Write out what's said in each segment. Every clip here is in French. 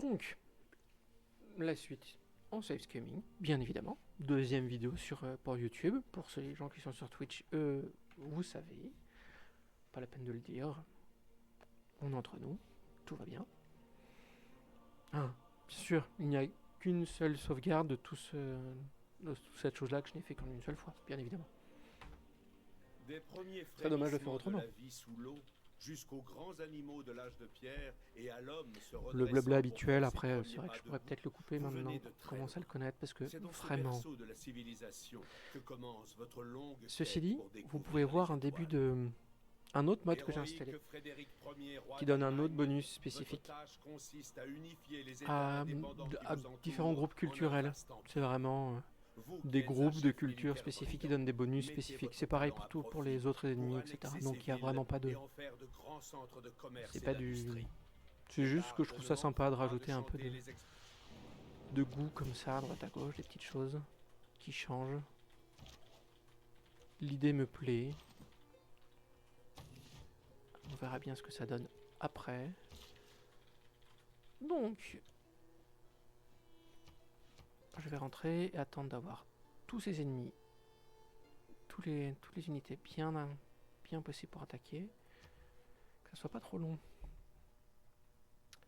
Donc, la suite en save scamming, bien évidemment. Deuxième vidéo pour YouTube. Pour ces gens qui sont sur Twitch, vous savez. Pas la peine de le dire. On est entre nous. Tout va bien. Ah, bien sûr, il n'y a qu'une seule sauvegarde de toute cette chose-là que je n'ai fait qu'en une seule fois, bien évidemment. Des premiers Très dommage de faire frémissements autrement. la vie sous l'eau, jusqu'aux grands animaux de l'âge de pierre et à l'homme se Le redressant blabla pour habituel, faire ses après, premiers c'est vrai que pas je pourrais debout, peut-être le couper vous maintenant, venez de pour très commencer à le loin. connaître, parce que C'est dans ce vraiment... berceau de la civilisation que commence votre longue Ceci quête dit, pour vous découvrir pouvez voir les un début étoiles. un autre mode que j'ai Héroïque installé, Frédéric Ier, roi qui donne un d'Allemagne, autre bonus votre spécifique tâche consiste à unifier les États à, indépendants qui à vous entourent différents groupes en un culturels. vaste empire. C'est vraiment Vous des qui êtes un groupes de chef cultures militaire spécifiques qui brillant, donnent des bonus mettez spécifiques. votre C'est pareil talent à pour profit les autres ennemis, pour etc. annexer Donc ces il n'y a villes vraiment pas de... et en faire de grands centres de commerce C'est et pas du... d'industrie. C'est juste que je trouve ça sympa de rajouter un peu de goût comme ça, à droite à gauche, des petites choses qui changent. L'idée me plaît. On verra bien ce que ça donne après. Donc, je vais rentrer et attendre d'avoir tous ces ennemis, toutes les unités bien possibles pour attaquer. Que ça soit pas trop long.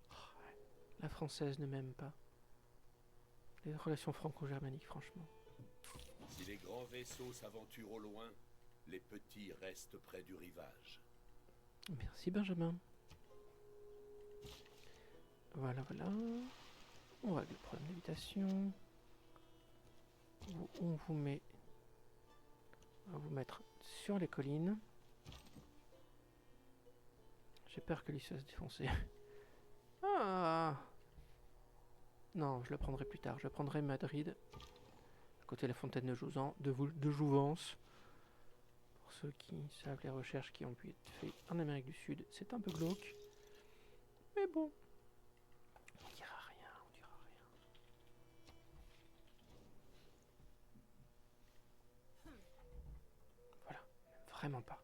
Oh, ouais. La française ne m'aime pas. Les relations franco-germaniques, franchement. Si les grands vaisseaux s'aventurent au loin, les petits restent près du rivage. Merci Benjamin. Voilà. On règle le problème d'évitation. On vous met... On va vous mettre sur les collines. J'ai peur que lui se fasse défoncer. Ah! Non, je le prendrai plus tard. Je prendrai Madrid, à côté de la fontaine de Jouvence. Pour ceux qui savent les recherches qui ont pu être faites en Amérique du Sud, c'est un peu glauque. Mais bon. On dira rien. Voilà. Vraiment pas.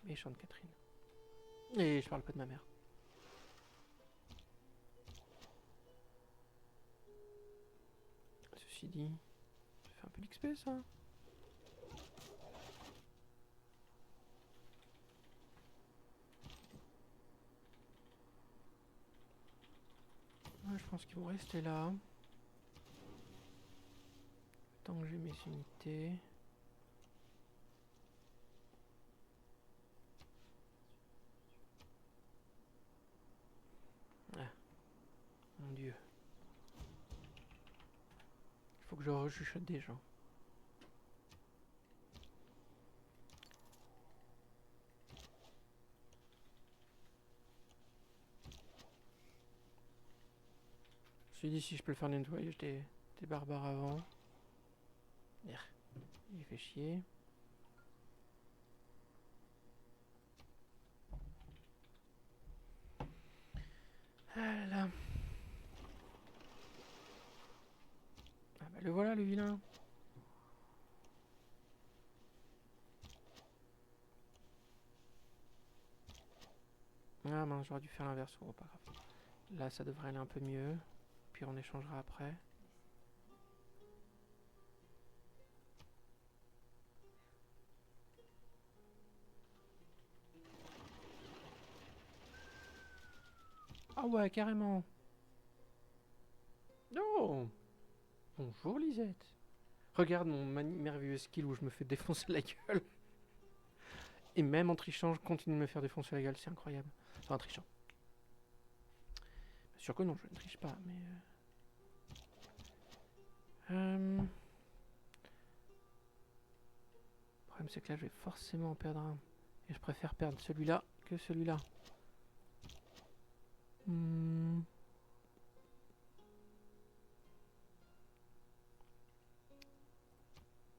Méchante Catherine. Et je parle pas de ma mère. Ceci dit, ça fait un peu d'XP ça. Ouais, je pense qu'ils vont rester là. Tant que j'ai mes unités. Ah, mon dieu. Il faut que je rechuchote des gens. Je me suis dit si je peux le faire nettoyer des barbares avant. Il fait chier. Ah là. Ah bah le voilà le vilain. Ah mince, j'aurais dû faire l'inverse. Bon, pas grave. Là ça devrait aller un peu mieux. Puis on échangera après. Ah ouais, carrément. Oh! Bonjour Lisette. Regarde mon merveilleux skill où je me fais défoncer la gueule. Et même en trichant, je continue de me faire défoncer la gueule, c'est incroyable. Enfin, en trichant. Bien sûr que non, je ne triche pas, mais... Le problème, c'est que là, je vais forcément en perdre un. Et je préfère perdre celui-là que celui-là.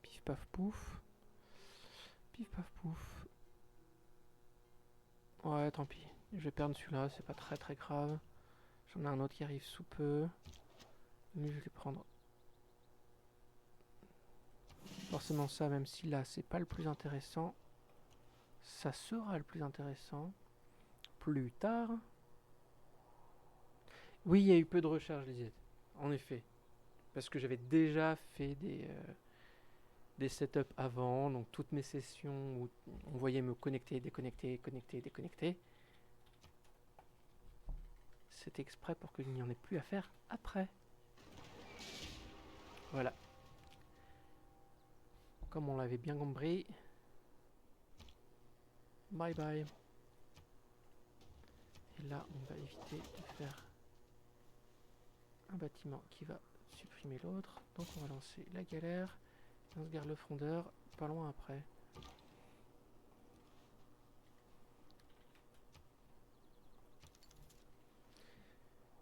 Pif paf pouf. Pif paf pouf. Ouais, tant pis. Je vais perdre celui-là, c'est pas très grave. J'en ai un autre qui arrive sous peu. Mais je vais prendre forcément ça, même si là, c'est pas le plus intéressant. Ça sera le plus intéressant plus tard. Oui, il y a eu peu de recharge, Lisette. En effet. Parce que j'avais déjà fait des setups avant, donc toutes mes sessions où on voyait me connecter, déconnecter, connecter, déconnecter. C'est exprès pour qu'il n'y en ait plus à faire après. Voilà. Comme on l'avait bien compris. Bye bye. Et là, on va éviter de faire un bâtiment qui va supprimer l'autre. Donc on va lancer la galère. Et on se garde le frondeur pas loin après.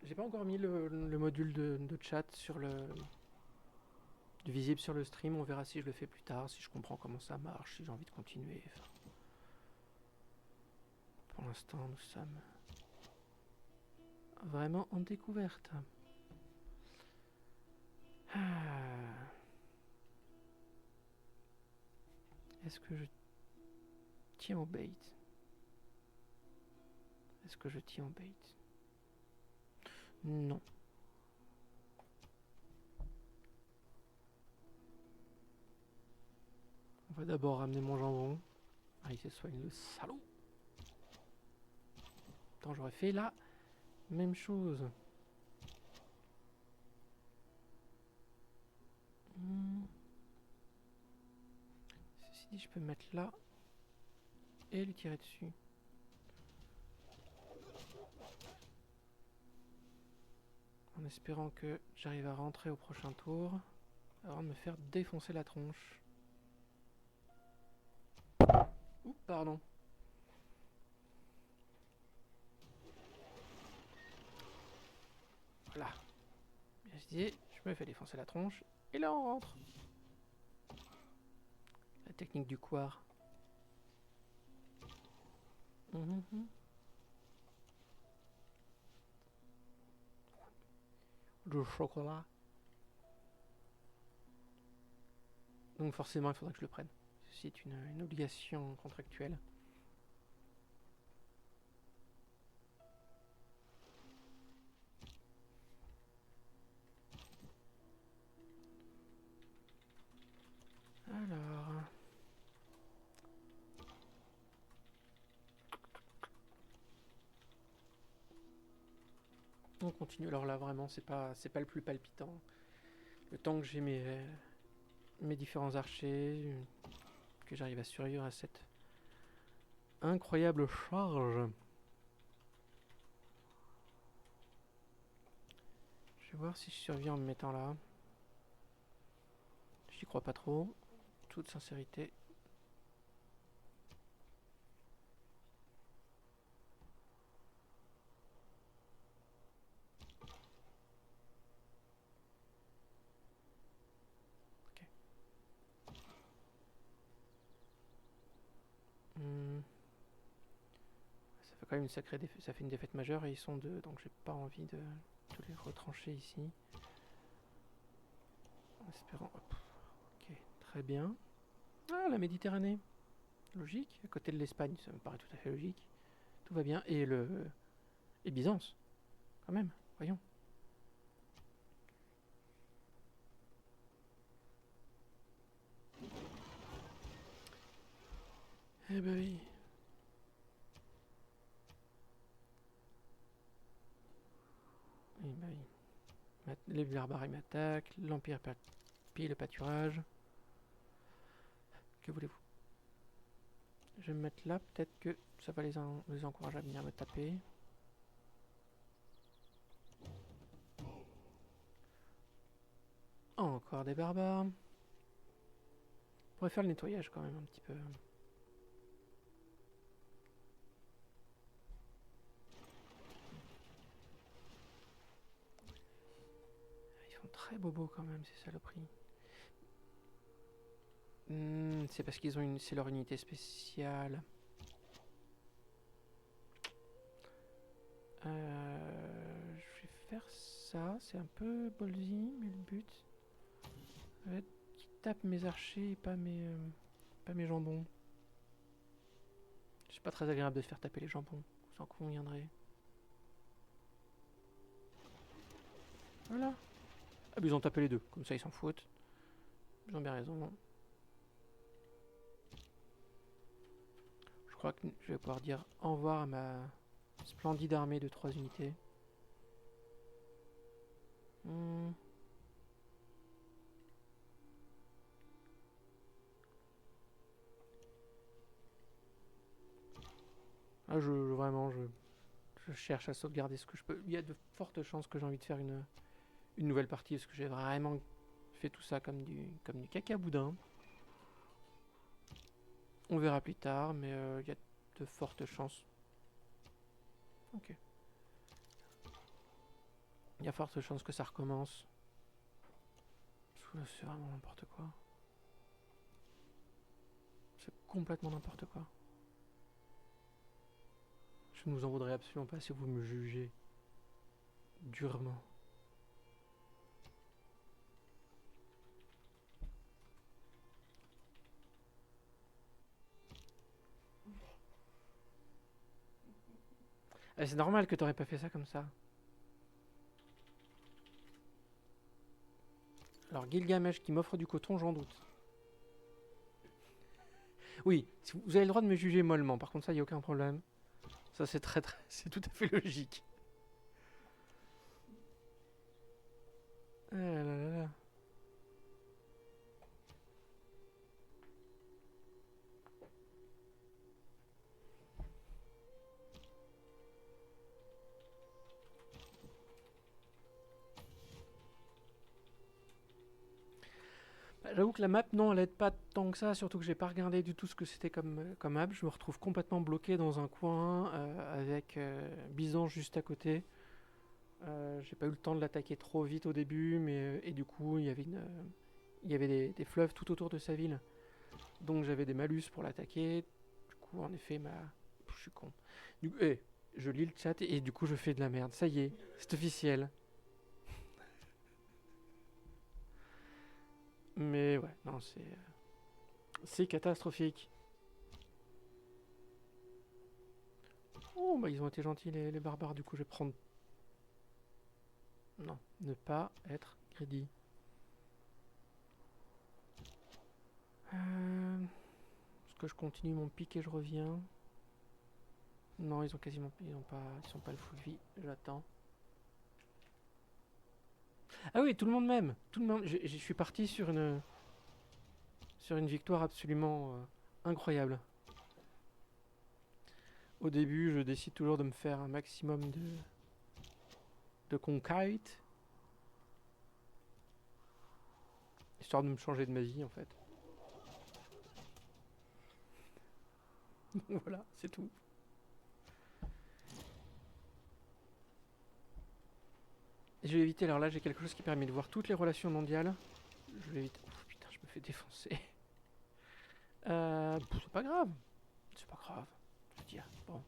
J'ai pas encore mis le module de chat sur visible sur le stream. On verra si je le fais plus tard, si je comprends comment ça marche, si j'ai envie de continuer. Enfin, pour l'instant, nous sommes vraiment en découverte. Est-ce que je tiens au bait? Est-ce que je tiens au bait? Non. On va d'abord ramener mon jambon. Ah, il se soigne le salaud. Attends, j'aurais fait la même chose. Ceci dit, je peux me mettre là et lui tirer dessus. En espérant que j'arrive à rentrer au prochain tour avant de me faire défoncer la tronche. Oups, pardon. Voilà. Bien dit, je me fais défoncer la tronche et là on rentre. La technique du couard. Du chocolat. Donc forcément, il faudra que je le prenne. C'est une obligation contractuelle. Alors... on continue. Alors là, vraiment, c'est pas le plus palpitant. Le temps que j'ai mes différents archers, que j'arrive à survivre à cette incroyable charge. Je vais voir si je survis en me mettant là. J'y crois pas trop. Toute sincérité. Ok. Ça fait quand même une sacrée défaite. Ça fait une défaite majeure et ils sont deux, donc j'ai pas envie de les retrancher ici. En espérant. Hop. Ok, très bien. Ah, la Méditerranée. Logique. À côté de l'Espagne, ça me paraît tout à fait logique. Tout va bien. Et Byzance. Quand même, voyons. Eh ben oui. Eh ben oui. Les barbares m'attaquent. L'Empire pille le pâturage. Que voulez-vous? Je vais me mettre là. Peut-être que ça va les encourager à venir me taper. Encore des barbares. On pourrait faire le nettoyage quand même un petit peu. Ils sont très bobos quand même, ces saloperies. C'est parce qu'ils ont c'est leur unité spéciale. Je vais faire ça. C'est un peu ballsy, mais le but va être qu'ils tapent mes archers et pas mes jambons. C'est pas très agréable de se faire taper les jambons. Vous en conviendrez. Voilà. Ah, ils ont tapé les deux, comme ça ils s'en foutent. Ils ont bien raison. Je crois que je vais pouvoir dire au revoir à ma splendide armée de 3 unités. Ah, vraiment, je cherche à sauvegarder ce que je peux. Il y a de fortes chances que j'ai envie de faire une nouvelle partie, parce que j'ai vraiment fait tout ça comme du caca boudin. On verra plus tard, mais il y a de fortes chances. Ok. Il y a fortes chances que ça recommence. Parce que là, c'est vraiment n'importe quoi. C'est complètement n'importe quoi. Je ne vous en voudrais absolument pas si vous me jugez durement. C'est normal que t'aurais pas fait ça comme ça. Alors Gilgamesh qui m'offre du coton, j'en doute. Oui, vous avez le droit de me juger mollement, par contre ça, il n'y a aucun problème. Ça c'est c'est tout à fait logique. Ah là là là. J'avoue que la map, non, elle aide pas tant que ça, surtout que j'ai pas regardé du tout ce que c'était comme map. Je me retrouve complètement bloqué dans un coin avec Bison juste à côté. J'ai pas eu le temps de l'attaquer trop vite au début, mais et du coup, il y avait des fleuves tout autour de sa ville. Donc j'avais des malus pour l'attaquer. Du coup, en effet, je suis con. Du coup, je lis le chat et du coup, je fais de la merde. Ça y est, c'est officiel. Mais ouais, non, c'est catastrophique. Oh, bah ils ont été gentils les barbares, du coup je vais prendre... Non, ne pas être greedy. Est-ce que je continue mon pic et je reviens? Non, ils ont quasiment... Ils sont pas le full vie, j'attends. Ah oui, tout le monde m'aime. Tout le monde... Je suis parti sur une victoire absolument incroyable. Au début, je décide toujours de me faire un maximum de conquêtes. Histoire de me changer de ma vie, en fait. Voilà, c'est tout. Je vais éviter, alors là j'ai quelque chose qui permet de voir toutes les relations mondiales. Je vais éviter... Oh putain, je me fais défoncer. C'est pas grave. C'est pas grave. Je veux dire, bon.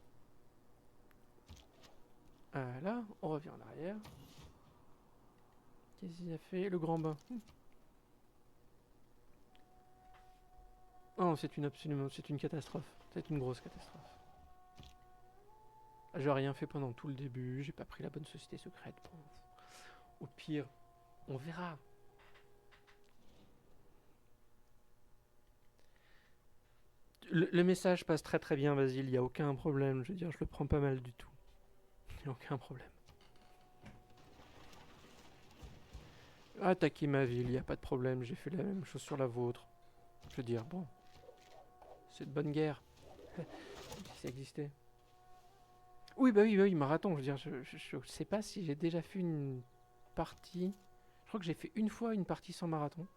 Là, on revient en arrière. Qu'est-ce qu'il a fait? Le grand bain. Oh, c'est une catastrophe. C'est une grosse catastrophe. J'ai rien fait pendant tout le début. J'ai pas pris la bonne société secrète. Bon. Au pire, on verra. Le message passe très très bien, Basile. Il y a aucun problème. Je veux dire, je le prends pas mal du tout. Il y a aucun problème. Attaquer ma ville, il y a pas de problème. J'ai fait la même chose sur la vôtre. Je veux dire, bon. C'est de bonne guerre. Si ça existait. Oui, bah oui, marathon. Je veux dire, je sais pas si j'ai déjà fait une partie. Je crois que j'ai fait une fois une partie sans marathon.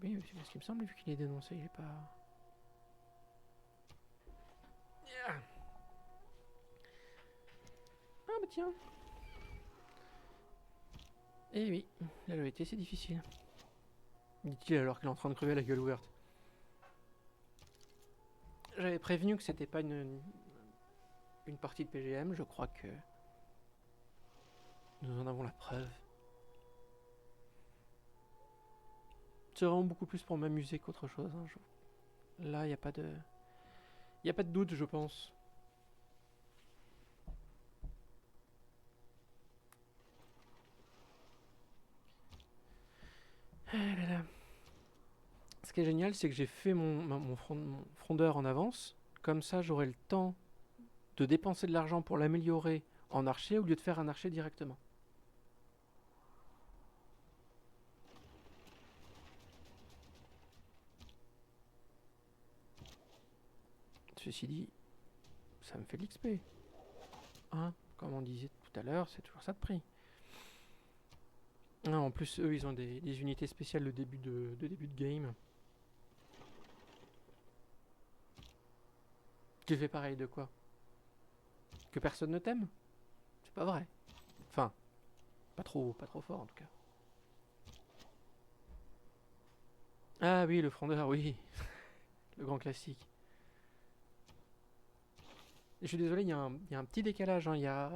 Oui, c'est ce qui me semble, vu qu'il est dénoncé, il est pas. Ah bah tiens. Eh oui, la loyauté c'est difficile. Dit-il alors qu'il est en train de crever la gueule ouverte. J'avais prévenu que c'était pas une partie de PGM, je crois que nous en avons la preuve. C'est vraiment beaucoup plus pour m'amuser qu'autre chose. Hein. Là, il n'y a pas de... Il n'y a pas de doute, je pense. Ce qui est génial, c'est que j'ai fait mon frondeur en avance. Comme ça, j'aurai le temps de dépenser de l'argent pour l'améliorer en archer au lieu de faire un archer directement. Ceci dit, ça me fait de l'XP. Hein, comme on disait tout à l'heure, c'est toujours ça de prix. Ah, en plus, eux, ils ont des unités spéciales de début de game. Tu fais pareil de quoi? Que personne ne t'aime? C'est pas vrai. Enfin, pas trop fort en tout cas. Ah oui, le frondeur, oui. Le grand classique. Je suis désolé, il y a un petit décalage, hein. Il y a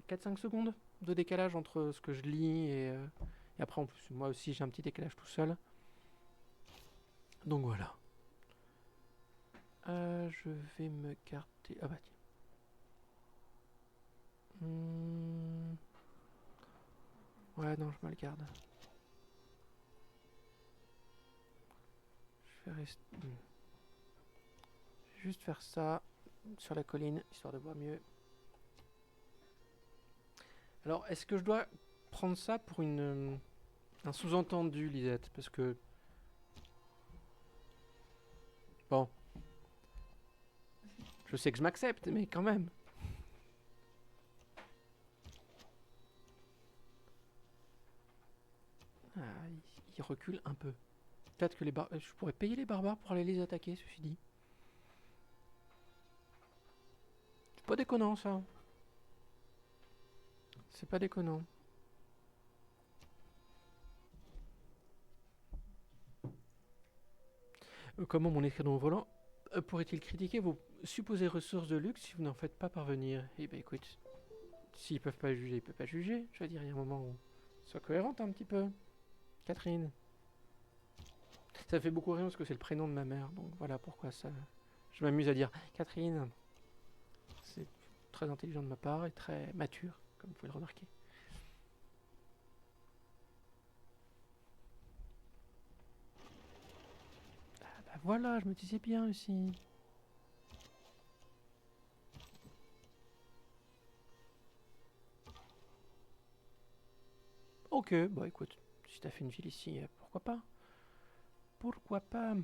4-5 secondes de décalage entre ce que je lis et après en plus moi aussi j'ai un petit décalage tout seul. Donc voilà. Je vais me garder... Ah bah tiens. Ouais non, je me le garde. Je vais rester... Je vais juste faire ça sur la colline, histoire de voir mieux. Alors, est-ce que je dois prendre ça pour un sous-entendu, Lisette? Parce que... Bon. Je sais que je m'accepte, mais quand même. Ah, il recule un peu. Peut-être que je pourrais payer les barbares pour aller les attaquer, ceci dit. C'est pas déconnant, ça. C'est pas déconnant. Comment mon écran volant pourrait-il critiquer vos supposées ressources de luxe si vous n'en faites pas parvenir? Eh ben écoute, s'ils peuvent pas juger, ils peuvent pas juger. Je veux dire, il y a un moment où... Sois cohérente un petit peu. Catherine. Ça fait beaucoup rire parce que c'est le prénom de ma mère. Donc voilà pourquoi ça... Je m'amuse à dire Catherine. C'est très intelligent de ma part et très mature, comme vous pouvez le remarquer. Ah bah voilà, je me disais bien aussi. Ok, bah écoute, si t'as fait une ville ici, pourquoi pas? Pourquoi pas?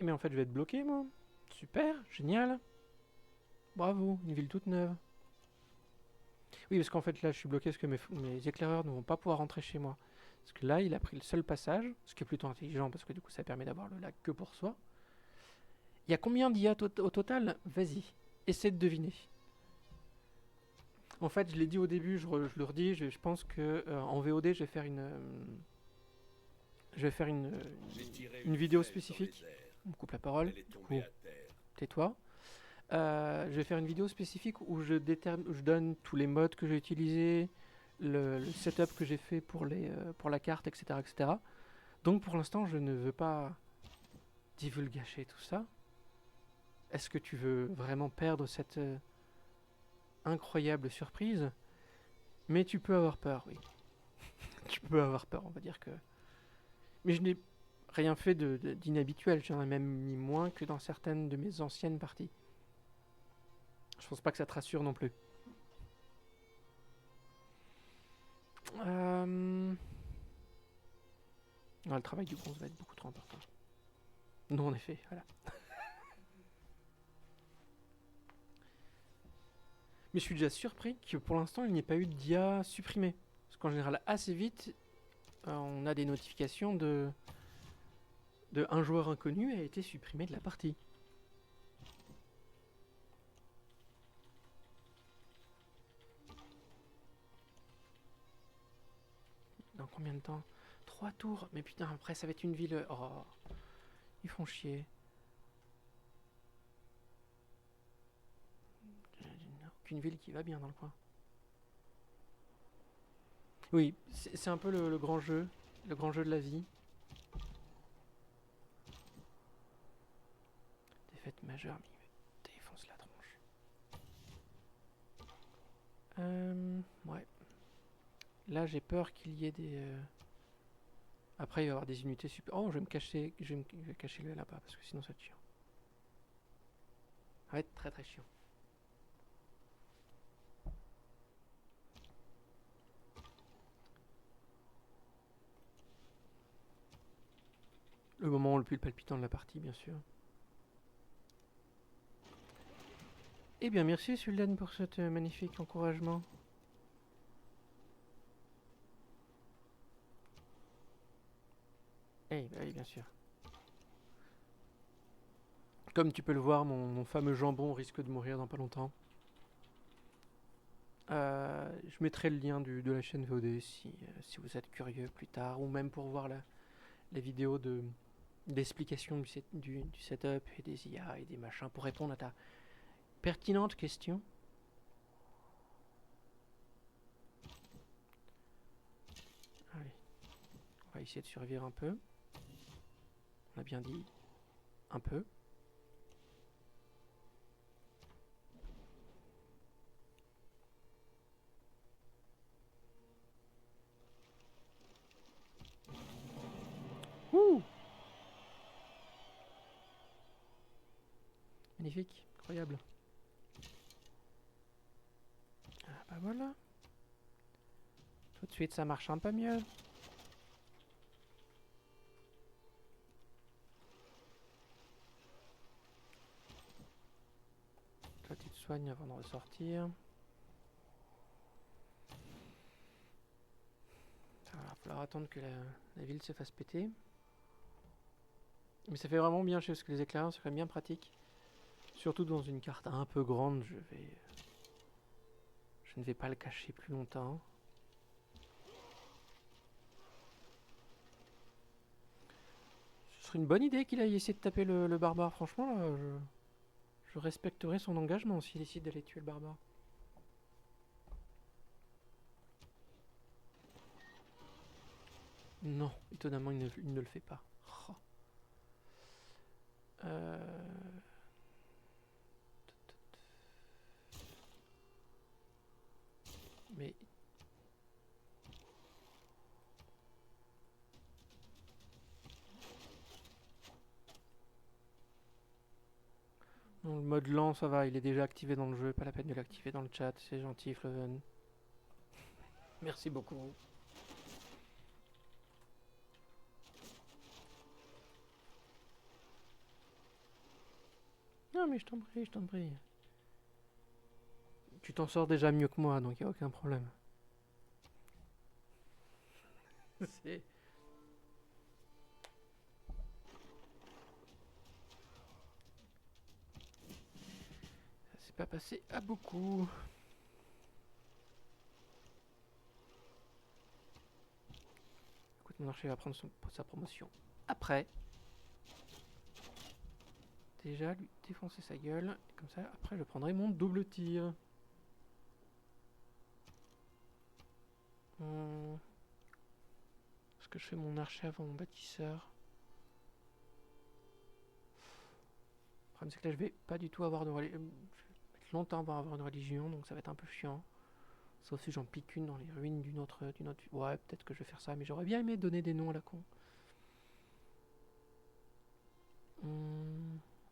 Mais en fait, je vais être bloqué, moi. Super, génial. Bravo, une ville toute neuve. Oui, parce qu'en fait, là, je suis bloqué parce que mes éclaireurs ne vont pas pouvoir rentrer chez moi. Parce que là, il a pris le seul passage, ce qui est plutôt intelligent parce que du coup, ça permet d'avoir le lac que pour soi. Il y a combien d'IA au total? Vas-y, essaie de deviner. En fait, je l'ai dit au début, je le redis, je pense que en VOD, je vais faire une vidéo spécifique. On me coupe la parole. Du coup, tais-toi. Je vais faire une vidéo spécifique où je donne tous les modes que j'ai utilisés, le setup que j'ai fait pour la carte, etc., etc. Donc pour l'instant, je ne veux pas divulgacher tout ça. Est-ce que tu veux vraiment perdre cette incroyable surprise? Mais tu peux avoir peur, oui. Tu peux avoir peur, on va dire que... Mais je n'ai rien fait d'inhabituel, j'en ai même mis moins que dans certaines de mes anciennes parties. Je pense pas que ça te rassure non plus. Non, le travail du bronze va être beaucoup trop important. Non, en effet, voilà. Mais je suis déjà surpris que pour l'instant, il n'y ait pas eu d'IA supprimée. Parce qu'en général, assez vite, on a des notifications de un joueur inconnu a été supprimé de la partie. Dans combien de temps? 3 tours. Mais putain, après, ça va être une ville... Oh, ils font chier. Aucune ville qui va bien dans le coin. Oui, c'est un peu le grand jeu. Le grand jeu de la vie. Défaite majeure, mais il me défonce la tronche. Ouais. Là, j'ai peur qu'il y ait des... Après, il va y avoir des unités super... Oh, je vais me cacher, je vais cacher le là-bas, parce que sinon ça tue. Ça va être très très chiant. Le moment le plus palpitant de la partie, bien sûr. Eh bien, merci Suldan pour cet magnifique encouragement. Eh bah oui, bien sûr. Comme tu peux le voir, mon fameux jambon risque de mourir dans pas longtemps. Je mettrai le lien de la chaîne VOD si vous êtes curieux plus tard, ou même pour voir la vidéo d'explication du setup et des IA et des machins pour répondre à ta pertinente question. Allez, on va essayer de survivre un peu. On a bien dit un peu. Ouh! Magnifique, incroyable. Ah bah voilà. Tout de suite ça marche un peu mieux. Toi tu te soignes avant de ressortir. Il va falloir attendre que la ville se fasse péter. Mais ça fait vraiment bien chez les éclaireurs, c'est quand même bien pratique. Surtout dans une carte un peu grande, je ne vais pas le cacher plus longtemps. Ce serait une bonne idée qu'il aille essayer de taper le barbare, franchement là, je respecterai son engagement s'il décide d'aller tuer le barbare. Non, étonnamment il ne le fait pas. Oh. Mais... Non, le mode lent ça va, il est déjà activé dans le jeu, pas la peine de l'activer dans le chat, c'est gentil Fleven. Merci beaucoup. Non mais je t'en prie, je t'en prie. Tu t'en sors déjà mieux que moi, donc il n'y a aucun problème. C'est... Ça s'est pas passé à beaucoup. Écoute, mon archer va prendre sa promotion après. Déjà lui défoncer sa gueule. Et comme ça, après je prendrai mon double tir. Est-ce que je fais mon archer avant mon bâtisseur? Le problème c'est que là je vais pas du tout avoir de religion. Je vais mettre longtemps avant avoir une religion, donc ça va être un peu chiant. Sauf si j'en pique une dans les ruines d'une autre... Ouais, peut-être que je vais faire ça, mais j'aurais bien aimé donner des noms à la con.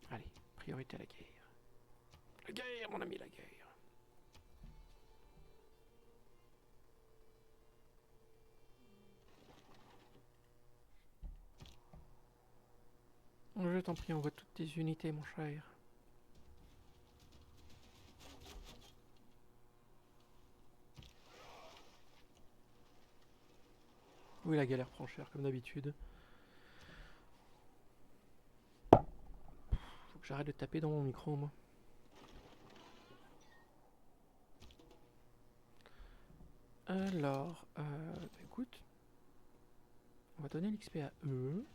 Allez, priorité à la guerre. La guerre, mon ami, la guerre. Je t'en prie, envoie toutes tes unités, mon cher. Oui, la galère prend cher, comme d'habitude. Faut que j'arrête de taper dans mon micro, moi. Alors, écoute, on va donner l'XP à eux.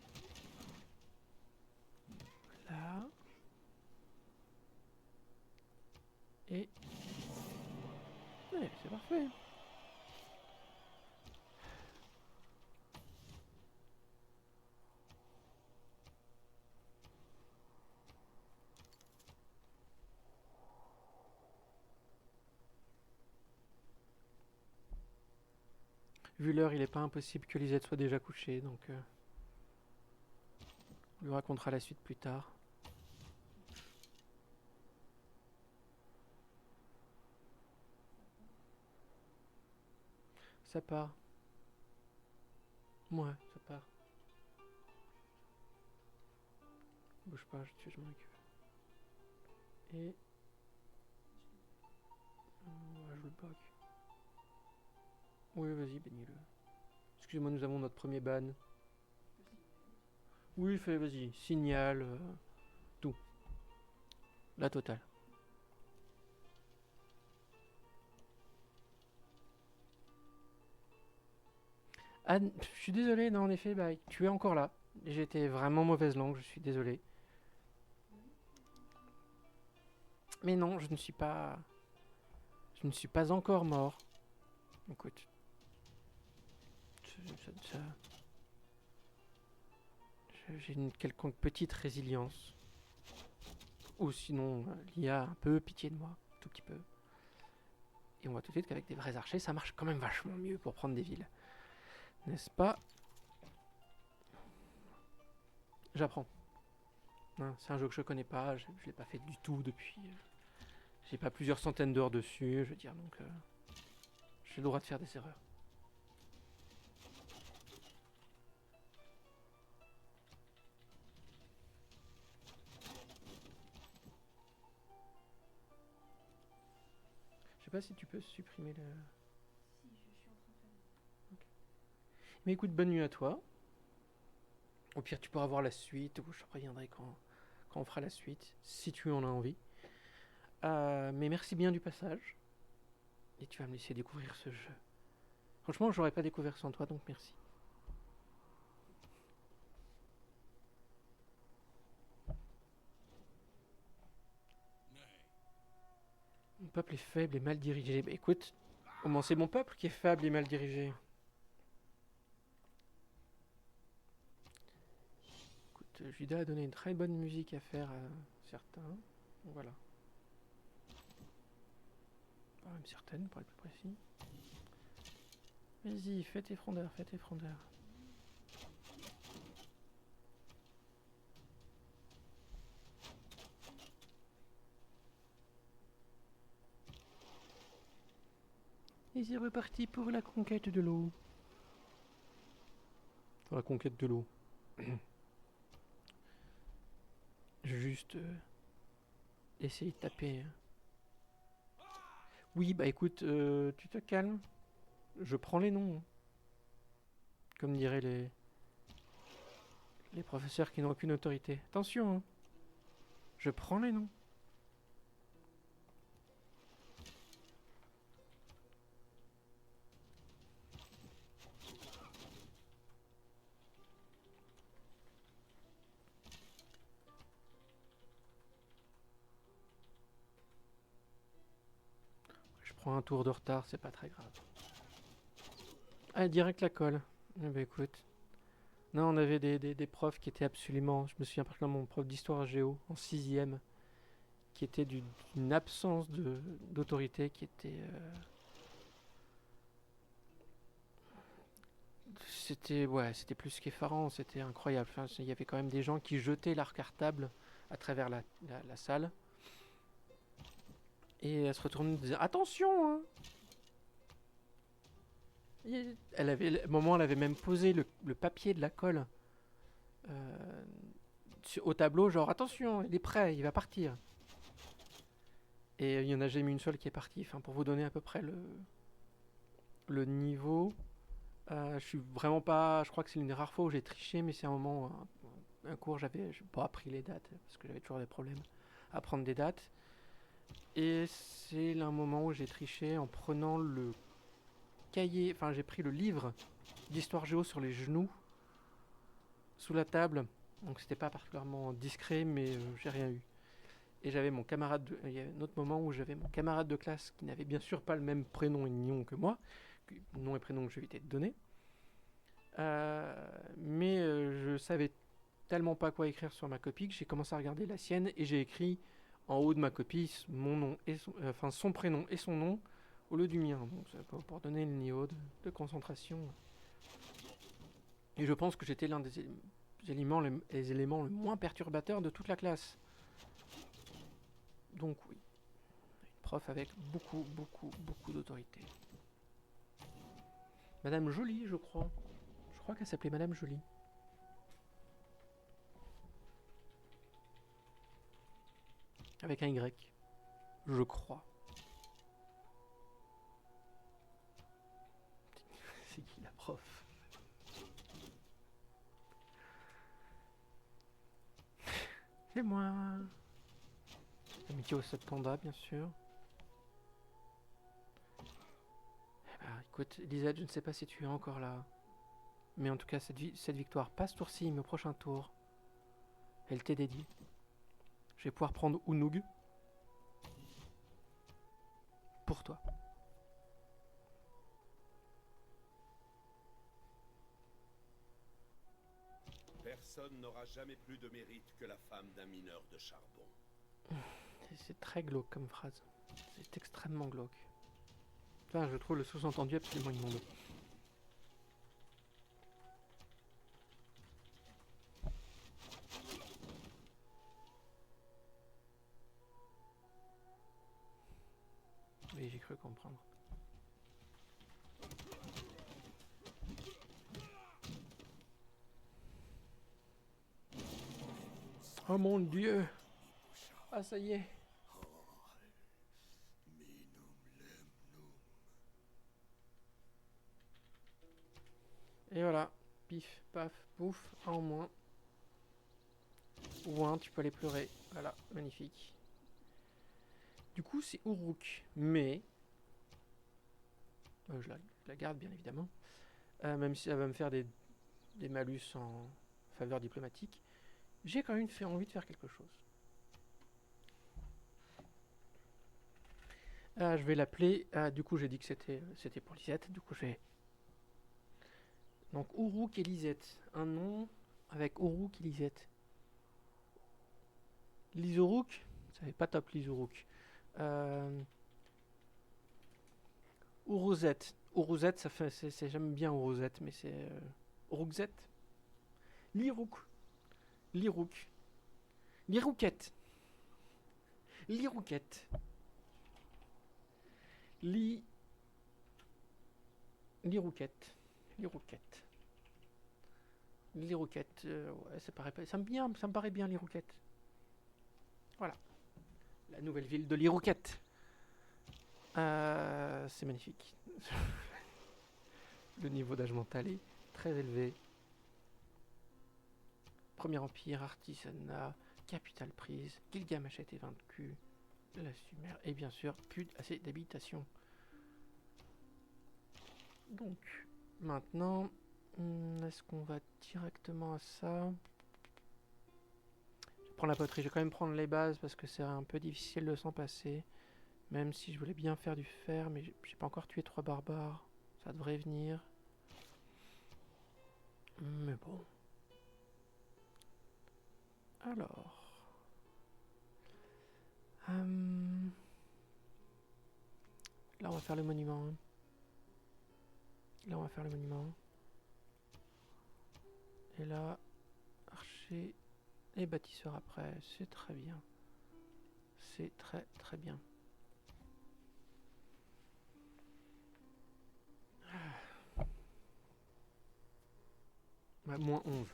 Là. Et... Ouais, c'est parfait. Vu l'heure, il est pas impossible que Lisette soit déjà couchée, donc on lui racontera la suite plus tard. Ça part. Ouais, ça part. Bouge pas, je m'en occupe. Et... ouais, je le bloque. Oui, vas-y, baignez-le. Excusez-moi, nous avons notre premier ban. Oui, fais, vas-y, signal, tout. La totale. Ah, je suis désolé, non, en effet, bah, tu es encore là. J'étais vraiment mauvaise langue, je suis désolé. Mais non, je ne suis pas... Je ne suis pas encore mort. Écoute. J'ai une quelconque petite résilience. Ou sinon, l'IA un peu, pitié de moi, tout petit peu. Et on voit tout de suite qu'avec des vrais archers, ça marche quand même vachement mieux pour prendre des villes. N'est-ce pas? J'apprends. Hein, c'est un jeu que je connais pas, je l'ai pas fait du tout depuis... j'ai pas plusieurs centaines d'heures dessus, je veux dire, donc... j'ai le droit de faire des erreurs. Je sais pas si tu peux supprimer le... Si, je suis en train de faire. Okay. Mais écoute, bonne nuit à toi. Au pire, tu pourras voir la suite, ou je reviendrai quand on fera la suite, si tu en as envie. Mais merci bien du passage. Et tu vas me laisser découvrir ce jeu. Franchement, j'aurais pas découvert sans toi, donc merci. Mon peuple est faible et mal dirigé. Bah écoute, au moins c'est mon peuple qui est faible et mal dirigé. Écoute, Judas a donné une très bonne musique à faire à certains. Donc voilà. Enfin, même certaines, pour être plus précis. Vas-y, fais tes frondeurs, fais tes frondeurs. Et c'est reparti pour la conquête de l'eau. Pour la conquête de l'eau. Je vais juste essayer de taper. Oui, bah écoute, tu te calmes. Je prends les noms. Comme diraient les professeurs qui n'ont aucune autorité. Attention, hein. Je prends les noms. Je prends un tour de retard, c'est pas très grave. Ah, direct la colle. Eh ben écoute. Non, on avait des profs qui étaient absolument... Je me souviens particulièrement mon prof d'histoire géo en 6ème, qui était d'une absence d'autorité, qui était... c'était plus qu'effarant, c'était incroyable. Enfin, il y avait quand même des gens qui jetaient leur cartable à travers la salle. Et elle se retournait et disait attention, hein. Elle avait, au elle avait même posé le papier de la colle au tableau, genre attention, il est prêt, il va partir. Et il y en a jamais une seule qui est partie. Enfin, pour vous donner à peu près le niveau, je suis vraiment pas. Je crois que c'est l'une des rares fois où j'ai triché, mais c'est un moment, un cours, j'avais pas appris les dates parce que j'avais toujours des problèmes à prendre des dates. Et c'est un moment où j'ai triché en prenant le cahier, enfin j'ai pris le livre d'histoire géo sur les genoux, sous la table, donc c'était pas particulièrement discret, mais j'ai rien eu. Et j'avais mon camarade, il y a un autre moment où j'avais mon camarade de classe qui n'avait bien sûr pas le même prénom et nom que moi, nom et prénom que je vais éviter de donner, mais je savais tellement pas quoi écrire sur ma copie que j'ai commencé à regarder la sienne et j'ai écrit en haut de ma copie mon nom et son prénom et son nom au lieu du mien, donc ça peut pour donner le niveau de concentration. Et je pense que j'étais l'un des éléments le moins perturbateurs de toute la classe. Donc oui, une prof avec beaucoup d'autorité. Madame Jolie, je crois. Je crois qu'elle s'appelait Madame Jolie. Avec un Y. Je crois. C'est qui la prof? C'est moi. Amitié au 7 panda, bien sûr. Écoute, Lisette, je ne sais pas si tu es encore là. Mais en tout cas, cette victoire passe tour-ci, mais au prochain tour, elle t'est dédiée. Je vais pouvoir prendre Unug pour toi. Personne n'aura jamais plus de mérite que la femme d'un mineur de charbon. C'est très glauque comme phrase. C'est extrêmement glauque. Enfin, je trouve le sous-entendu absolument immonde. Oui, j'ai cru comprendre. Oh mon Dieu! Ah, ça y est! Et voilà, pif, paf, pouf, un en moins. Ou un, tu peux aller pleurer. Voilà, magnifique. Du coup, c'est Uruk, mais... je la garde, bien évidemment. Même si elle va me faire des malus en faveur diplomatique. J'ai quand même envie de faire quelque chose. Je vais l'appeler... du coup, j'ai dit que c'était pour Lisette. Du coup, je vais... Donc, Uruk et Lisette. Un nom avec Uruk et Lisette. Lisuruk, ça fait pas top Lisuruk. Uruzet. Uruzet, ça fait, j'aime bien Uruzet, mais c'est Urukzet. Liruk. Liruk. Lirouquette. Lirouquette. Lirouquette. Lirouquette. Lirouquette. Ouais, ça me paraît bien Lirouquette. Voilà. La nouvelle ville de Lirouquette. C'est magnifique. Le niveau d'âge mental est très élevé. Premier Empire, artisanat, capitale prise, Gilgamesh a été vaincu, la Sumer, et bien sûr, plus assez d'habitation. Donc, maintenant, est-ce qu'on va directement à ça? Je vais prendre la poterie, je vais quand même prendre les bases parce que c'est un peu difficile de s'en passer. Même si je voulais bien faire du fer, mais j'ai pas encore tué 3 barbares. Ça devrait venir. Mais bon. Alors. Là, on va faire le monument. Là, on va faire le monument. Et là, archer et bâtisseur après. C'est très bien. C'est très très bien. Ouais, moins 11.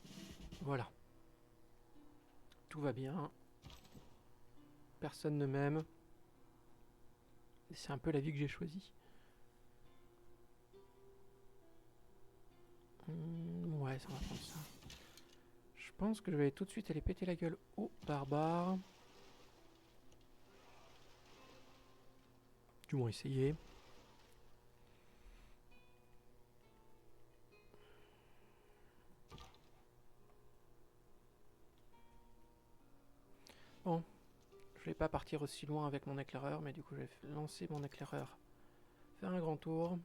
Voilà. Tout va bien. Personne ne m'aime. C'est un peu la vie que j'ai choisie. Ouais, ça va prendre ça. Je pense que je vais tout de suite aller péter la gueule aux barbares. Du moins essayer. Bon. Je vais pas partir aussi loin avec mon éclaireur, mais du coup je vais lancer mon éclaireur. Faire un grand tour.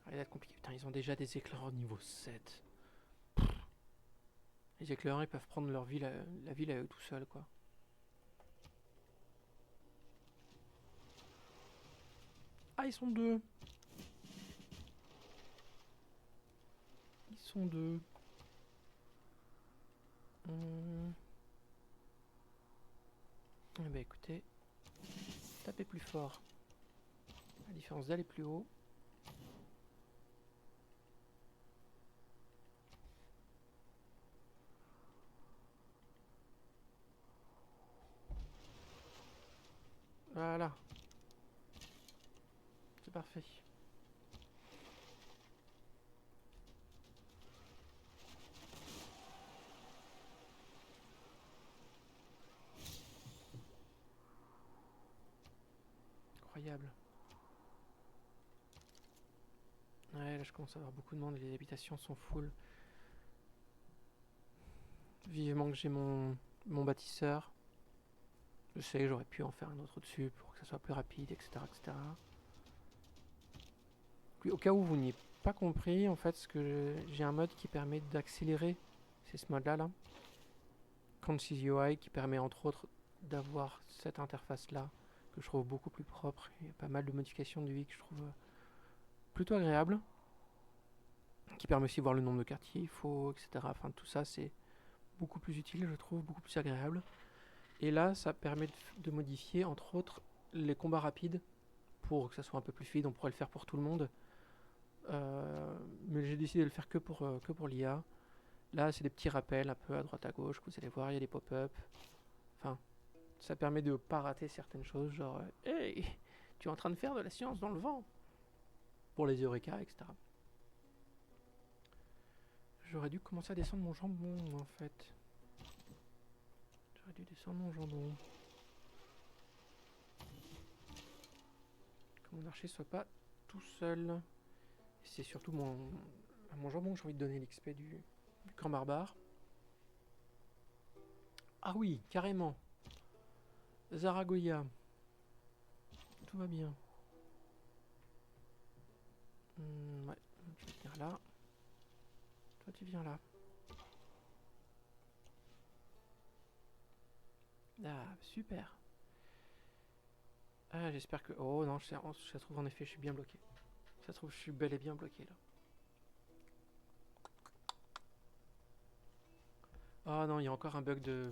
Ça va être compliqué. Putain, ils ont déjà des éclaireurs niveau 7. Les éclaireurs, ils peuvent prendre leur ville, la ville à eux tout seuls, quoi. Ah, ils sont deux. Ils sont deux. Eh ben écoutez, tapez plus fort. La différence d'aller plus haut. Voilà. C'est parfait. Incroyable. Ouais, là je commence à avoir beaucoup de monde, les habitations sont full. Vivement que j'ai mon bâtisseur. Je sais que j'aurais pu en faire un autre dessus pour que ça soit plus rapide, etc. etc. Puis, au cas où vous n'y avez pas compris, en fait, j'ai un mode qui permet d'accélérer. C'est ce mode-là, là. Concise UI, qui permet entre autres d'avoir cette interface-là, que je trouve beaucoup plus propre. Il y a pas mal de modifications du UI que je trouve plutôt agréable. Qui permet aussi de voir le nombre de quartiers il faut, etc. Enfin, tout ça, c'est beaucoup plus utile, je trouve, beaucoup plus agréable. Et là, ça permet de modifier, entre autres, les combats rapides pour que ça soit un peu plus fluide. On pourrait le faire pour tout le monde. Mais j'ai décidé de le faire que pour l'IA. Là, c'est des petits rappels un peu à droite à gauche que vous allez voir, il y a des pop-up. Enfin, ça permet de ne pas rater certaines choses, genre hey, tu es en train de faire de la science dans le vent pour les eureka, etc. J'aurais dû commencer à descendre mon jambon en fait. J'aurais dû descendre mon jambon. Que mon archer soit pas tout seul. C'est surtout mon jambon que j'ai envie de donner l'XP du grand barbare. Ah oui, carrément. Zaragoya. Tout va bien. Ouais, tu vas venir là. Toi, tu viens là. Ah, super. Ah, j'espère que... Oh non, ça trouve en effet, je suis bien bloqué. Ça trouve, je suis bel et bien bloqué là. Ah non, il y a encore un bug de...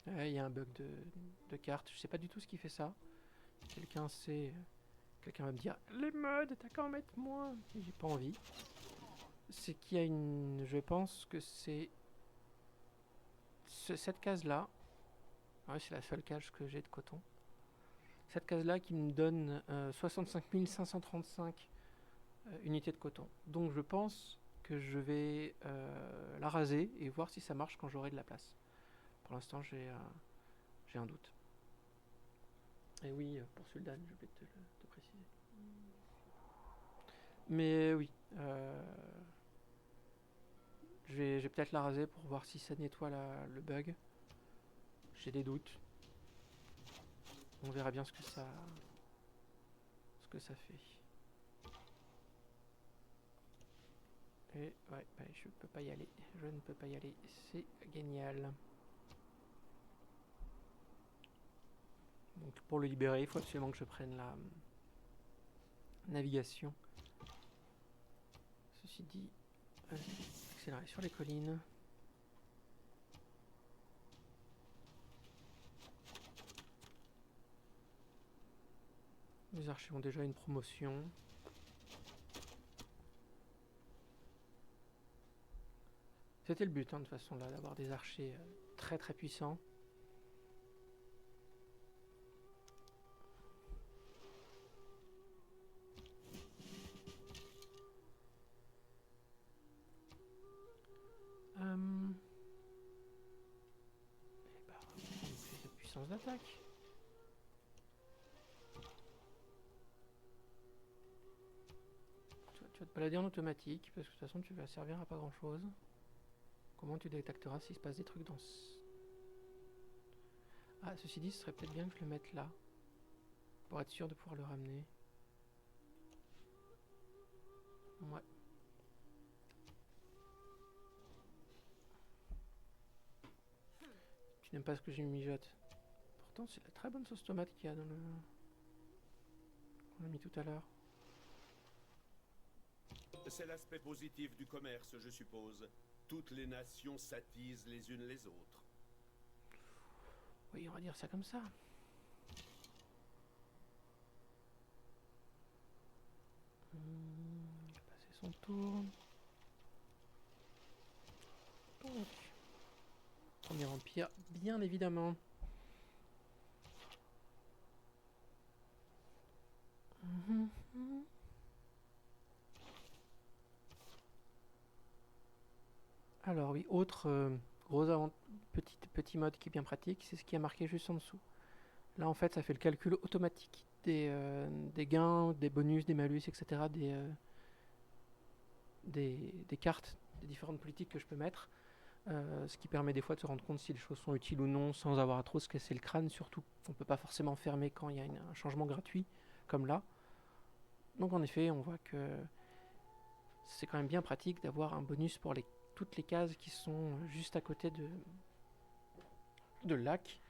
Ouais, il y a un bug de carte. Je sais pas du tout ce qui fait ça. Quelqu'un sait... Quelqu'un va me dire les mods, t'as qu'à en mettre moins. J'ai pas envie. C'est qu'il y a une... Je pense que c'est... Cette case-là. Ouais, c'est la seule case que j'ai de coton. Cette case-là qui me donne 65 535 unités de coton. Donc je pense que je vais la raser et voir si ça marche quand j'aurai de la place. Pour l'instant, j'ai un doute. Et oui, pour Suldan, j'ai oublié de te préciser. Mais oui, je vais peut-être la raser pour voir si ça nettoie le bug. J'ai des doutes. On verra bien ce que ça fait. Et ouais, je peux pas y aller. Je ne peux pas y aller. C'est génial. Donc pour le libérer, il faut absolument que je prenne la navigation. Ceci dit, accélérer sur les collines. Les archers ont déjà une promotion. C'était le but, hein, de toute façon, là, d'avoir des archers très très puissants. Et bah, on va prendre plus de puissance d'attaque. Tu vas te balader en automatique, parce que de toute façon, tu vas servir à pas grand chose. Comment tu détecteras s'il se passe des trucs dans ce... Ah, ceci dit, ce serait peut-être bien que je le mette là. Pour être sûr de pouvoir le ramener. Ouais. Tu n'aimes pas ce que j'ai mijote. Pourtant, c'est la très bonne sauce tomate qu'il y a dans le On a mis tout à l'heure. C'est l'aspect positif du commerce, je suppose. Toutes les nations s'attisent les unes les autres. Oui, on va dire ça comme ça. Il a passé son tour. Donc, premier empire, bien évidemment. Alors oui, autre petit mode qui est bien pratique, c'est ce qui est marqué juste en dessous. Là en fait ça fait le calcul automatique des gains, des bonus, des malus, etc. Des cartes, des différentes politiques que je peux mettre. Ce qui permet des fois de se rendre compte si les choses sont utiles ou non sans avoir à trop se casser le crâne, surtout qu'on ne peut pas forcément fermer quand il y a un changement gratuit, comme là. Donc en effet, on voit que c'est quand même bien pratique d'avoir un bonus pour toutes les cases qui sont juste à côté de lac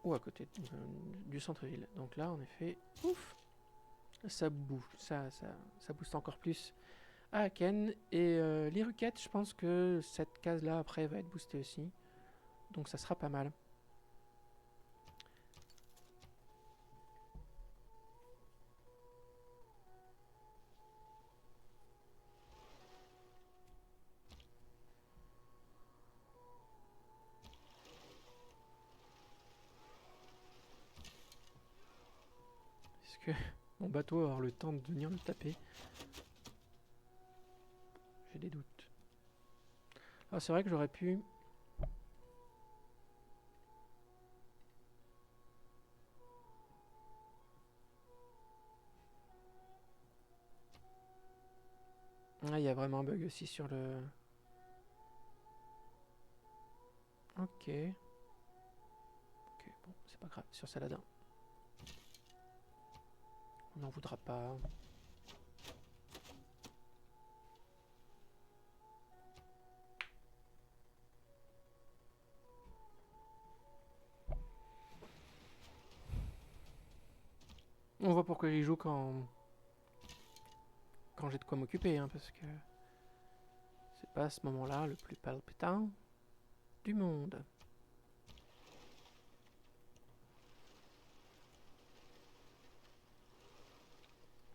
ou à côté du centre-ville. Donc là, en effet, ouf, ça booste encore plus à Aken. Et les ruquettes, je pense que cette case-là, après, va être boostée aussi. Donc ça sera pas mal. Est-ce que mon bateau va avoir le temps de venir le taper? J'ai des doutes. Ah, c'est vrai que j'aurais pu... Ah, il y a vraiment un bug aussi sur le... Ok. Ok, bon, c'est pas grave, sur Saladin. On n'en voudra pas. On voit pourquoi j'y joue quand j'ai de quoi m'occuper, hein, parce que c'est pas à ce moment-là le plus palpitant du monde.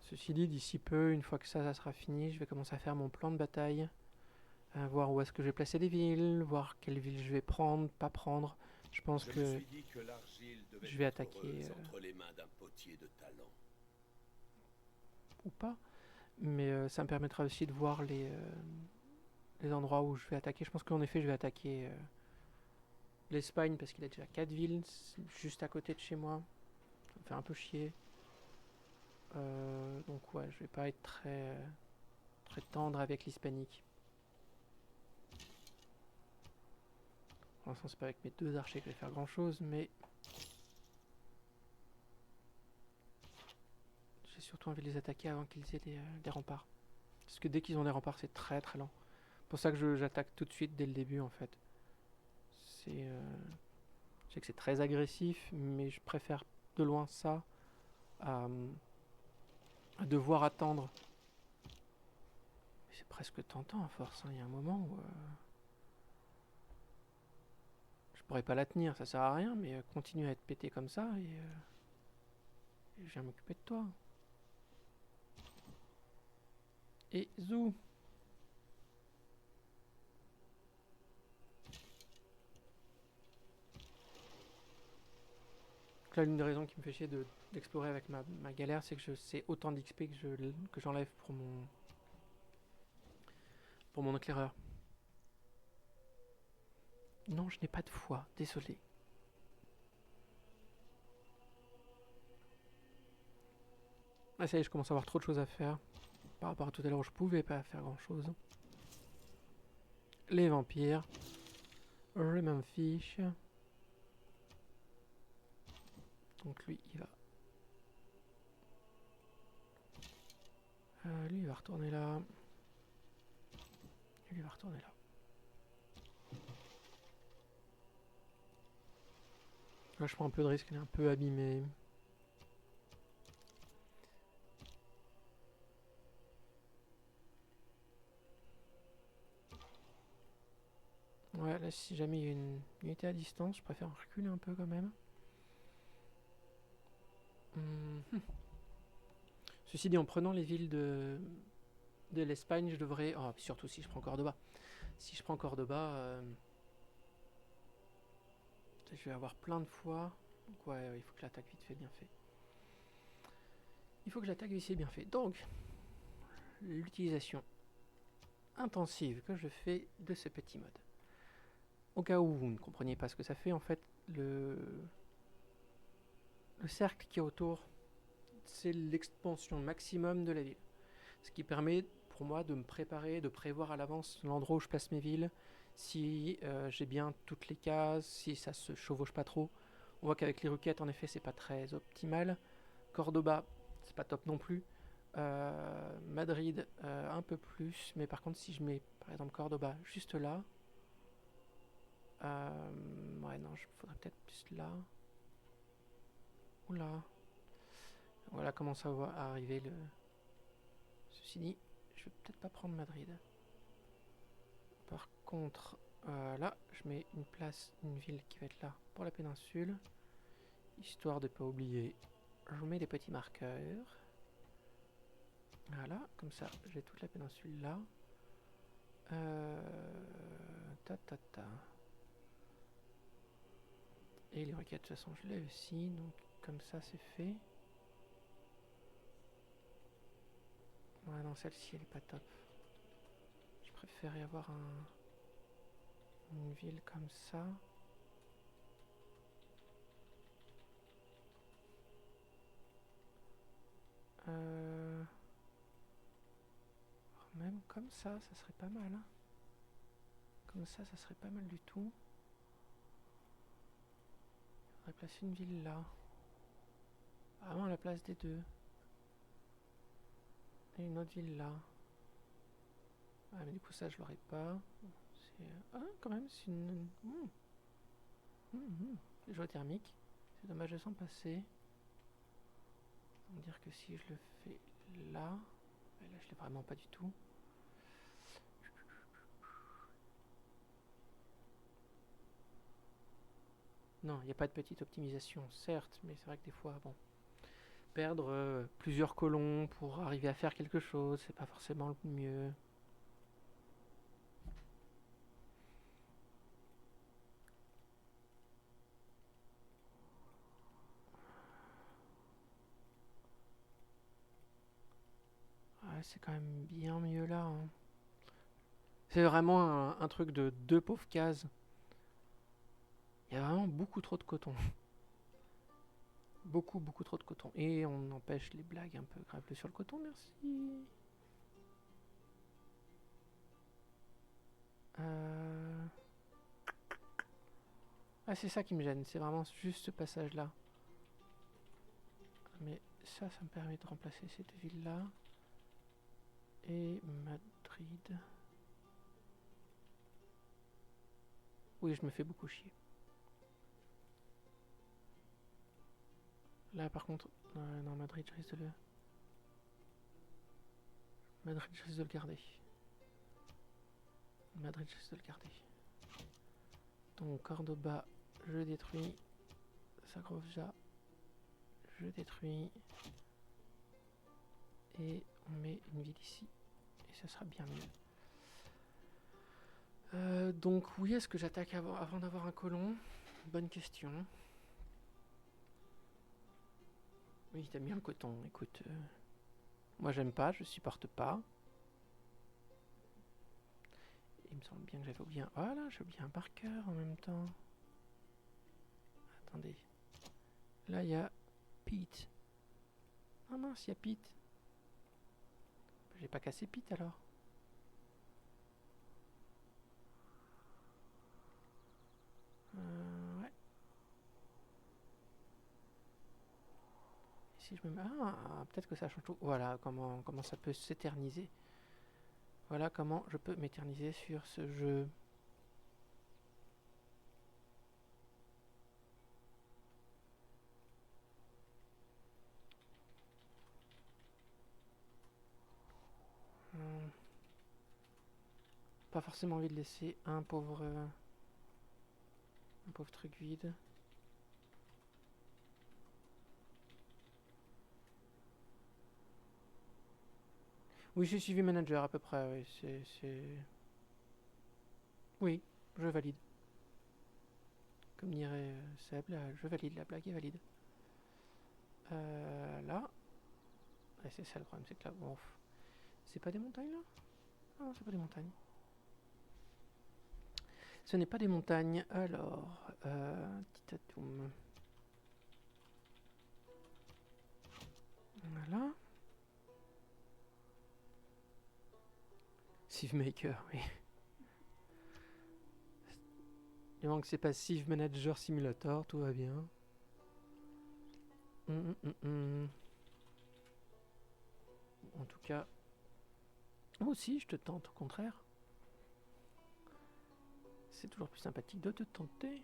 Ceci dit, d'ici peu, une fois que ça sera fini, je vais commencer à faire mon plan de bataille, voir où est-ce que je vais placer les villes, voir quelle ville je vais prendre, pas prendre. Je pense Je me que suis dit que l'argile devait je vais être attaquer heureuse entre les mains d'un potier de talent. ou pas, mais ça me permettra aussi de voir les endroits où je vais attaquer. Je pense qu'en effet, je vais attaquer l'Espagne parce qu'il a déjà 4 villes juste à côté de chez moi. Ça me fait un peu chier. Donc ouais, je vais pas être très tendre avec l'hispanique. Pour l'instant, c'est pas avec mes 2 archers que je vais faire grand chose, mais j'ai surtout envie de les attaquer avant qu'ils aient des remparts. Parce que dès qu'ils ont des remparts, c'est très lent. C'est pour ça que j'attaque tout de suite dès le début en fait. Je sais que c'est très agressif, mais je préfère de loin ça à devoir attendre. C'est presque tentant à force, hein. Il y a un moment où je pourrais pas la tenir, ça sert à rien, mais continue à être pété comme ça et je viens m'occuper de toi. Et zou. Donc là, l'une des raisons qui me fait chier d'explorer avec ma galère, c'est que c'est autant d'XP que j'enlève pour mon éclaireur. Non, je n'ai pas de foi, désolé. Ah ça y est, je commence à avoir trop de choses à faire. Par rapport à tout à l'heure où je pouvais pas faire grand chose. Les vampires. Le Memphis. Donc lui, il va... lui, il va retourner là. Lui, il va retourner là. Là, je prends un peu de risque, il est un peu abîmé. si jamais il y a une unité à distance, je préfère reculer un peu quand même. Ceci dit, en prenant les villes de l'Espagne, je devrais... Oh, surtout si je prends Cordoba. Si je prends Cordoba, je vais avoir plein de fois. Donc ouais, il faut que l'attaque vite fait bien fait. Il faut que l'attaque vite fait bien fait. Donc, l'utilisation intensive que je fais de ce petit mode. Au cas où vous ne compreniez pas ce que ça fait, en fait, le cercle qui est autour, c'est l'expansion maximum de la ville. Ce qui permet pour moi de me préparer, de prévoir à l'avance l'endroit où je place mes villes, si j'ai bien toutes les cases, si ça se chevauche pas trop. On voit qu'avec les roquettes, en effet, c'est pas très optimal. Cordoba, c'est pas top non plus. Madrid, un peu plus, mais par contre, si je mets par exemple Cordoba juste là, ouais, non, il faudrait peut-être plus là. Oula. Voilà comment ça va arriver le. Ceci dit, je vais peut-être pas prendre Madrid. Par contre, là, je mets une ville qui va être là pour la péninsule. Histoire de ne pas oublier, je vous mets des petits marqueurs. Voilà, comme ça, j'ai toute la péninsule là. Et les requêtes, de toute façon, je l'ai aussi. Donc, comme ça, c'est fait. Ouais, non, celle-ci, elle est pas top. Je préférais avoir une ville comme ça. Même comme ça serait pas mal. Hein. Comme ça serait pas mal du tout. Il faudrait placer une ville là. Vraiment à la place des deux. Et une autre ville là. Ah, mais du coup, ça, je l'aurais pas. C'est. Ah, quand même, c'est une. Géothermique. C'est dommage de s'en passer. On va dire que si je le fais là. Là, je l'ai vraiment pas du tout. Non, il n'y a pas de petite optimisation, certes, mais c'est vrai que des fois, bon, perdre plusieurs colons pour arriver à faire quelque chose, c'est pas forcément le mieux. Ouais, c'est quand même bien mieux là. Hein. C'est vraiment un truc de deux pauvres cases. Il y a vraiment beaucoup trop de coton. Beaucoup trop de coton. Et on empêche les blagues un peu graves sur le coton, merci. Ah, c'est ça qui me gêne, c'est vraiment juste ce passage-là. Mais ça me permet de remplacer cette ville-là. Et Madrid. Oui, je me fais beaucoup chier. Là, par contre, non, Madrid, je risque de le... Madrid, je risque de le garder. Madrid, je risque de le garder. Donc, Cordoba, je détruis. Zagrovja, je détruis. Et on met une ville ici. Et ça sera bien mieux. Donc, oui, est-ce que j'attaque avant d'avoir un colon? Bonne question. Oui, t'aimes bien le coton, écoute. Moi, j'aime pas, je supporte pas. Il me semble bien que j'avais oublié un... Voilà, j'ai oublié un marqueur en même temps. Attendez. Là, il y a Pete. Ah mince, il y a Pete. J'ai pas cassé Pete alors. Ouais. Et si je me mets... Ah, peut-être que ça change tout. Voilà comment ça peut s'éterniser. Voilà comment je peux m'éterniser sur ce jeu. Pas forcément envie de laisser un pauvre Un pauvre truc vide. Oui, je suis suivi manager à peu près, oui, c'est... Oui, je valide. Comme dirait Seb, là, je valide, la blague est valide. Là... Ouais, c'est ça le problème, c'est que là, bon... C'est pas des montagnes, là? Ah non, c'est pas des montagnes. Ce n'est pas des montagnes, alors... Titatoum. Voilà. Sieve Maker, oui. Il manque c'est pas Sieve Manager Simulator, tout va bien. En tout cas... Moi aussi, je te tente, au contraire. C'est toujours plus sympathique de te tenter.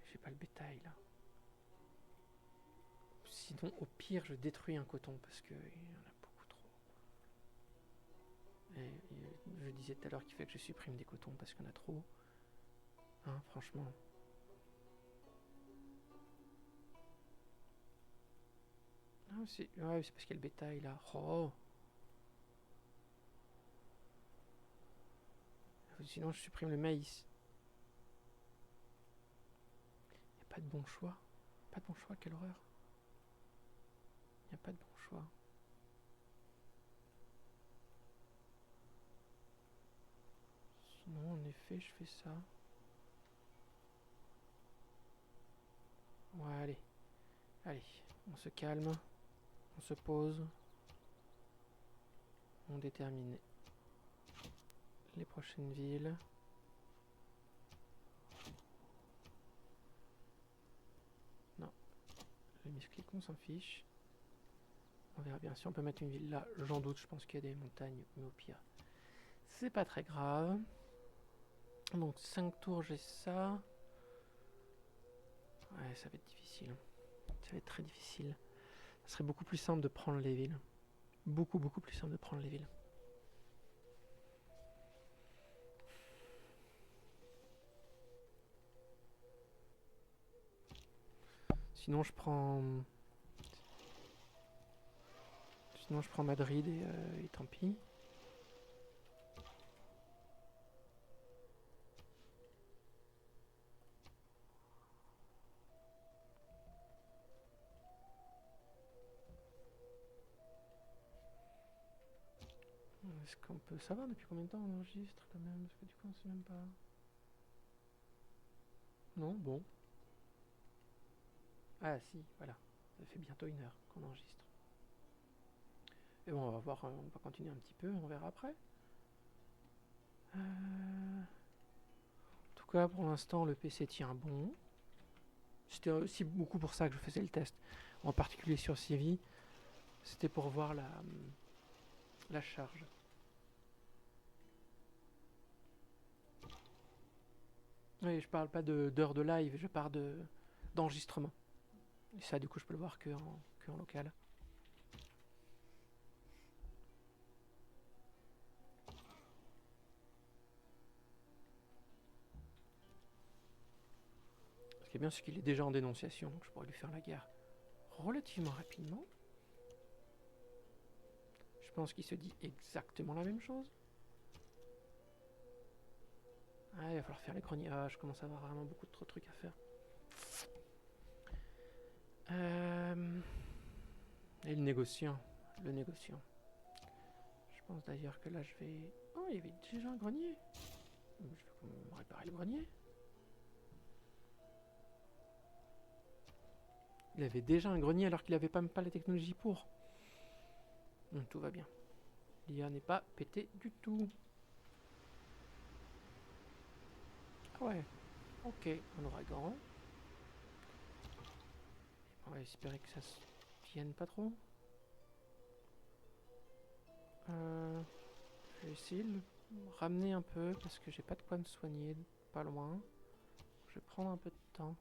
J'ai pas le bétail là. Sinon, au pire, je détruis un coton parce qu'il y en a beaucoup trop. Et je disais tout à l'heure qu'il fait que je supprime des cotons parce qu'il y en a trop. Hein, franchement. Ah, c'est ouais, parce qu'il y a le bétail là. Oh. Sinon, je supprime le maïs. Il n'y a pas de bon choix. Pas de bon choix, quelle horreur. Il n'y a pas de bon choix. Sinon, en effet, je fais ça. Ouais, allez. Allez, on se calme. On se pose. On détermine les prochaines villes. Non. Le misclic, on s'en fiche. On verra bien si on peut mettre une ville là. J'en doute, je pense qu'il y a des montagnes, mais au pire, c'est pas très grave. Donc 5 tours, j'ai ça. Ouais, ça va être difficile. Ça va être très difficile. Ça serait beaucoup plus simple de prendre les villes. Beaucoup plus simple de prendre les villes. Sinon je prends Madrid et tant pis. Est-ce qu'on peut savoir depuis combien de temps on enregistre quand même? Parce que du coup on sait même pas. Non, bon. Ah si, voilà. Ça fait bientôt 1 heure qu'on enregistre. Et bon, on va voir, on va continuer un petit peu, on verra après. En tout cas, pour l'instant, le PC tient bon. C'était aussi beaucoup pour ça que je faisais le test. En particulier sur Civi. C'était pour voir la charge. Oui, je parle pas d'heures de live, je parle d'enregistrement. Et ça, du coup, je peux le voir que en local. Ce qui est bien, c'est qu'il est déjà en dénonciation, donc je pourrais lui faire la guerre relativement rapidement. Je pense qu'il se dit exactement la même chose. Ah, il va falloir faire les greniers. Ah, je commence à avoir vraiment beaucoup trop de trucs à faire. Et le négociant. Le négociant. Je pense d'ailleurs que là, je vais... Oh, il y avait déjà un grenier. Je vais réparer le grenier. Il avait déjà un grenier alors qu'il n'avait même pas la technologie pour. Tout va bien. L'IA n'est pas pété du tout. Ah ouais. Ok, un ouragan. On va espérer que ça se vienne pas trop. Je vais essayer de le ramener un peu parce que j'ai pas de quoi me soigner pas loin. Je vais prendre un peu de temps.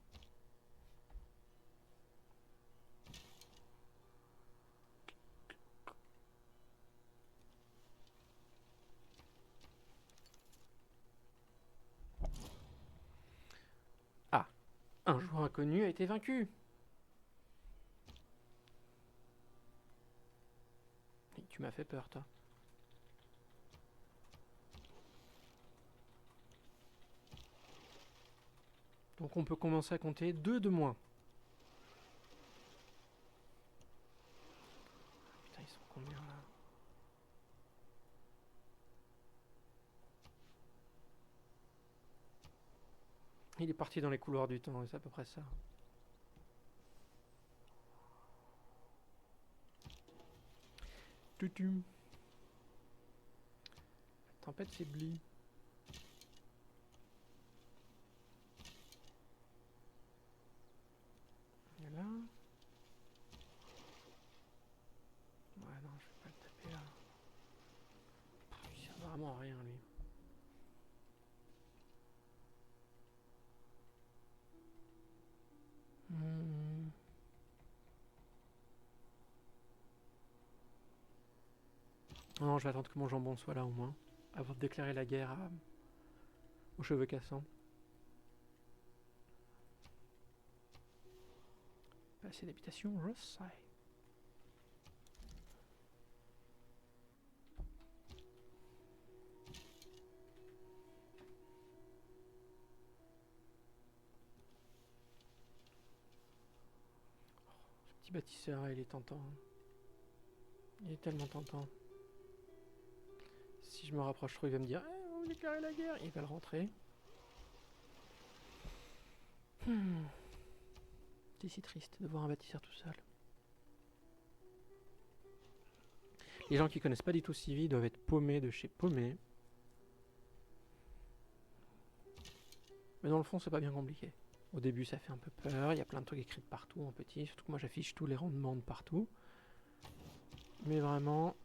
Un joueur inconnu a été vaincu. Et tu m'as fait peur, toi. Donc on peut commencer à compter 2 de moins. Putain, ils sont combien là? Il est parti dans les couloirs du temps, et c'est à peu près ça. Tutum. Tempête faiblit. Et là. Ouais, non, je vais pas le taper là. Il sert vraiment à rien, lui. Non, je vais attendre que mon jambon soit là au moins, avant de déclarer la guerre aux cheveux cassants. Passer d'habitation, je sais. Ce petit bâtisseur, il est tentant. Il est tellement tentant. Si je me rapproche trop, il va me dire on va déclarer la guerre. Il va le rentrer. C'est si triste de voir un bâtisseur tout seul. Les gens qui connaissent pas du tout Civi doivent être paumés de chez paumés. Mais dans le fond, c'est pas bien compliqué. Au début, ça fait un peu peur. Il y a plein de trucs écrits de partout en petit. Surtout que moi, j'affiche tous les rendements de partout. Mais vraiment,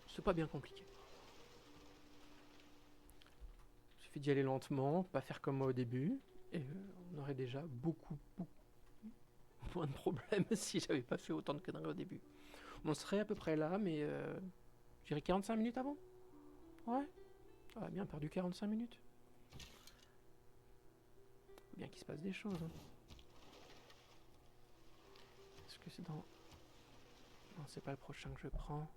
c'est pas bien compliqué. Il suffit d'y aller lentement, pas faire comme moi au début. Et on aurait déjà beaucoup moins de problèmes si j'avais pas fait autant de conneries au début. On serait à peu près là, mais je dirais 45 minutes avant. Ouais. On a bien perdu 45 minutes. Bien qu'il se passe des choses. Hein. Est-ce que c'est dans... Non, c'est pas le prochain que je prends.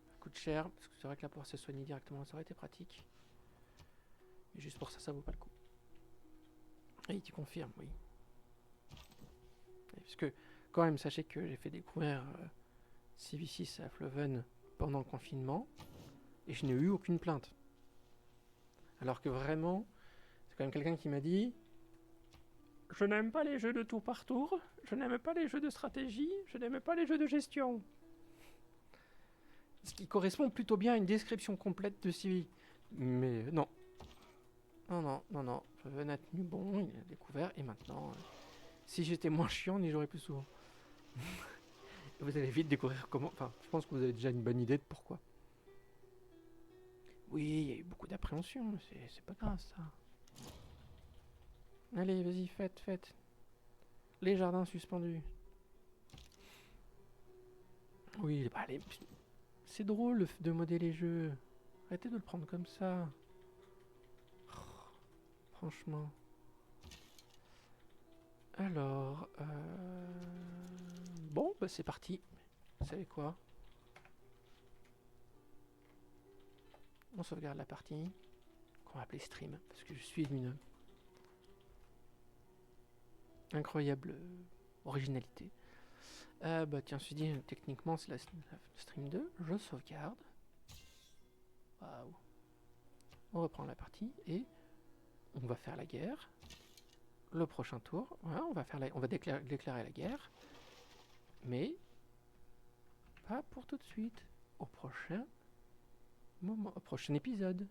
Ça coûte cher, parce que c'est vrai que là, pouvoir se soigner directement, ça aurait été pratique. Mais juste pour ça, ça vaut pas le coup. Et tu confirmes, oui. Parce que, quand même, sachez que j'ai fait découvrir CV6 à Floven pendant le confinement, et je n'ai eu aucune plainte. Alors que vraiment, c'est quand même quelqu'un qui m'a dit je n'aime pas les jeux de tour par tour, je n'aime pas les jeux de stratégie, je n'aime pas les jeux de gestion. Ce qui correspond plutôt bien à une description complète de CV. Mais non. Non. Floven a tenu bon, il a découvert, et maintenant, si j'étais moins chiant, on y jouerait plus souvent. Vous allez vite découvrir comment... Enfin, je pense que vous avez déjà une bonne idée de pourquoi. Oui, il y a eu beaucoup d'appréhension, mais c'est pas grave, ça. Allez, vas-y, faites. Les jardins suspendus. Oui, allez, c'est drôle de modder les jeux. Arrêtez de le prendre comme ça. Franchement. Alors, bon, bah c'est parti. Vous savez quoi? On sauvegarde la partie qu'on va appeler stream, parce que je suis une incroyable originalité. Bah tiens, je me suis dit, techniquement c'est la stream 2, je sauvegarde. Waouh. On reprend la partie et on va faire la guerre. Le prochain tour, ouais, on va déclarer la guerre. Mais pas pour tout de suite. Au prochain moment, au prochain épisode.